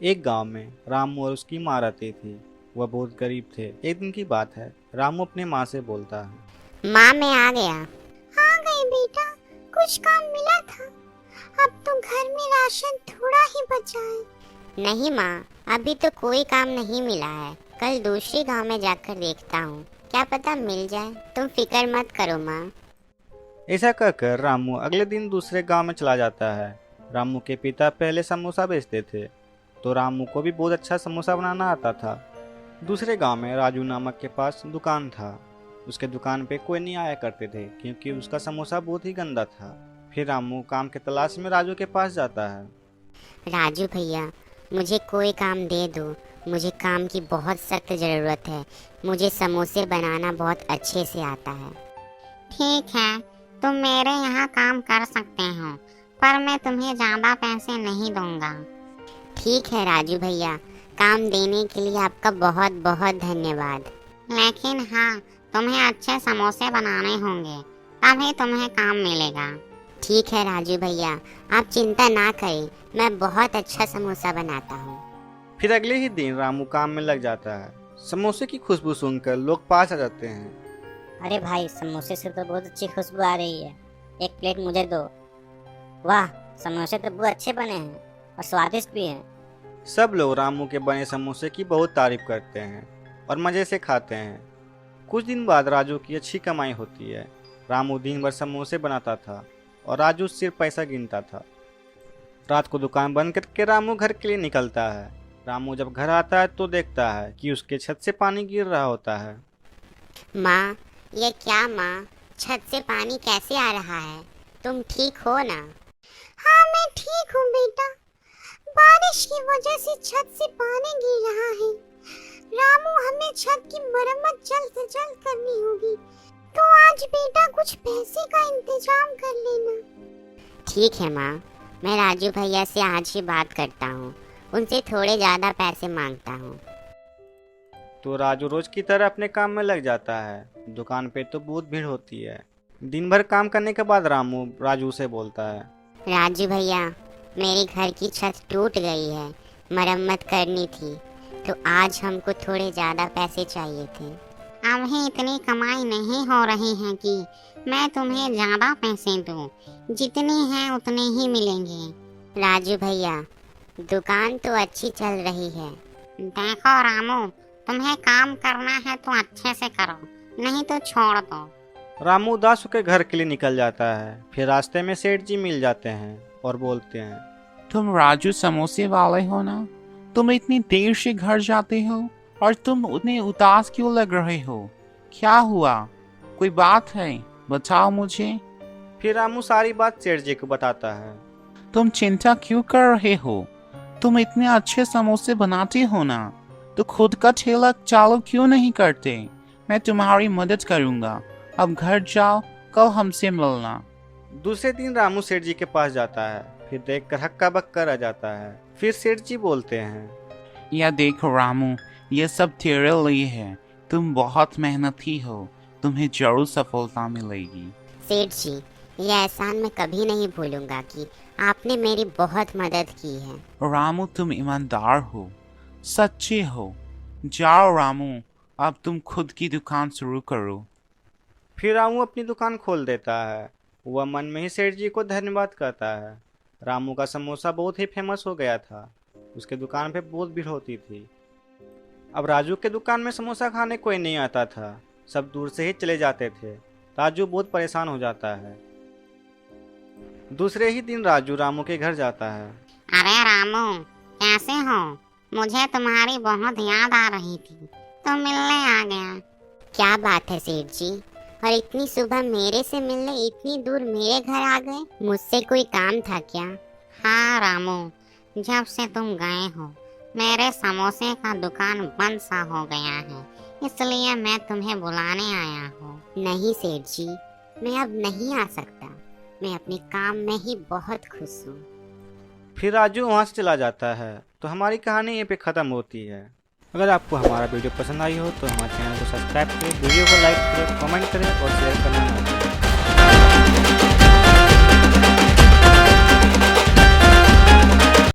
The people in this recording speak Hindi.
एक गांव में रामू और उसकी माँ रहती थी। वह बहुत गरीब थे। एक दिन की बात है, रामू अपनी माँ से बोलता है। माँ मैं आ गया। आ गई बेटा, कुछ काम मिला था? अब तो घर में राशन थोड़ा ही बचा है। नहीं माँ, अभी तो कोई काम नहीं मिला है। कल दूसरी गांव में जाकर देखता हूँ, क्या पता मिल जाए। तुम फिक्र मत करो माँ। ऐसा कहकर रामू अगले दिन दूसरे गांव में चला जाता है। रामू के पिता पहले समोसा बेचते थे, तो रामू को भी बहुत अच्छा समोसा बनाना आता था। दूसरे गांव में राजू नामक के पास दुकान था। उसके दुकान पे कोई नहीं आया करते थे, क्योंकि उसका समोसा बहुत ही गंदा था। फिर रामू काम के तलाश में राजू के पास जाता है। राजू भैया, मुझे कोई काम दे दो। मुझे काम की बहुत सख्त ज़रूरत है। मुझे समोसे बनाना बहुत अच्छे से आता है। ठीक है, तुम मेरे यहाँ काम कर सकते हो, पर मैं तुम्हें ज़्यादा पैसे नहीं दूंगा। ठीक है राजू भैया, काम देने के लिए आपका बहुत बहुत धन्यवाद। लेकिन हाँ, तुम्हें अच्छे समोसे बनाने होंगे, तभी तुम्हें काम मिलेगा। ठीक है राजू भैया, आप चिंता ना करें, मैं बहुत अच्छा समोसा बनाता हूँ। फिर अगले ही दिन रामू काम में लग जाता है। समोसे की खुशबू सुनकर लोग पास आ जाते हैं। अरे भाई, समोसे से तो बहुत अच्छी खुशबू आ रही है, एक प्लेट मुझे दो। वाह, समोसे तो बहुत अच्छे बने हैं और स्वादिष्ट भी हैं। सब लोग रामू के बने समोसे की बहुत तारीफ करते हैं और मज़े से खाते हैं। कुछ दिन बाद राजू की अच्छी कमाई होती है। रामू दिन भर समोसे बनाता था और राजू सिर्फ पैसा गिनता था। रात को दुकान बंद करके रामू घर के लिए निकलता है। रामू जब घर आता है तो देखता है कि उसके छत से पानी गिर रहा होता है। माँ, ये क्या माँ, छत से पानी कैसे आ रहा है? तुम ठीक हो ना? हाँ मैं ठीक हूँ बेटा, बारिश की वजह से छत से पानी गिर रहा है। रामू, हमें छत की मरम्मत जल्द से जल्द करनी होगी, तो आज बेटा कुछ पैसे का इंतजाम कर लेना। ठीक है माँ, मैं राजू भैया से आज ही बात करता हूँ, उनसे थोड़े ज़्यादा पैसे मांगता हूँ। तो राजू रोज की तरह अपने काम में लग जाता है। दुकान पे तो बहुत भीड़ होती है। दिन भर काम करने के बाद रामू राजू से बोलता है। राजू भैया, मेरे घर की छत टूट गई है, मरम्मत करनी थी, तो आज हमको थोड़े ज़्यादा पैसे चाहिए थे। अभी इतनी कमाई नहीं हो रही है कि मैं तुम्हें ज़्यादा पैसे दूँ। जितने हैं उतने ही मिलेंगे। राजू भैया, दुकान तो अच्छी चल रही है। देखो रामू, तुम्हें काम करना है तो अच्छे से करो, नहीं तो छोड़ दो। रामू उदास होकर घर के लिए निकल जाता है। फिर रास्ते में सेठ जी मिल जाते हैं और बोलते हैं। तुम राजू समोसे वाले हो ना? तुम इतनी देर से घर जाते हो और तुम उतने उदास क्यों लग रहे हो? क्या हुआ? कोई बात है? बताओ मुझे। फिर रामू सारी बात सेठ जी को बताता है। तुम चिंता क्यों कर रहे हो? तुम इतने अच्छे समोसे बनाते हो ना, तो खुद का ठेला चालू क्यों नहीं करते? मैं तुम्हारी मदद करूंगा। अब घर जाओ, कल हमसे मिलना। दूसरे दिन रामू सेठ जी के पास जाता है। फिर देखकर हक्का बक्का रह जाता है। फिर सेठ जी बोलते हैं। यह देखो रामू, ये सब तेरे लिए है। तुम बहुत मेहनती हो, तुम्हें जरूर सफलता मिलेगी। सेठ जी, ये एहसान मैं कभी नहीं भूलूंगा कि आपने मेरी बहुत मदद की है। रामू, तुम ईमानदार हो, सच्चे हो। जाओ रामू, अब तुम खुद की दुकान शुरू करो। फिर रामू अपनी दुकान खोल देता है। वह मन में ही सेठ जी को धन्यवाद करता है। रामू का समोसा बहुत ही फेमस हो गया था। उसके दुकान पे बहुत भीड़ होती थी। अब राजू के दुकान में समोसा खाने कोई नहीं आता था। सब दूर से ही चले जाते थे। राजू बहुत परेशान हो जाता है। दूसरे ही दिन राजू रामू के घर जाता है। अरे रामू, कैसे हो? मुझे तुम्हारी बहुत याद आ रही थी, तो मिलने आ गया। क्या बात है सेठ जी, और इतनी सुबह मेरे से मिलने इतनी दूर मेरे घर आ गए? मुझसे कोई काम था क्या? हाँ रामू, जब से तुम गए हो मेरे समोसे का दुकान बंद सा हो गया है, इसलिए मैं तुम्हें बुलाने आया हूँ। नहीं सेठ जी, मैं अब नहीं आ सकता। मैं अपने काम में ही बहुत खुश हूँ। फिर राजू वहाँ से चला जाता है। तो हमारी कहानी यहीं पे ख़त्म होती है। अगर आपको हमारा वीडियो पसंद आई हो तो हमारे चैनल को सब्सक्राइब करें, वीडियो को लाइक करें, कमेंट करें और शेयर करना ना भूलें।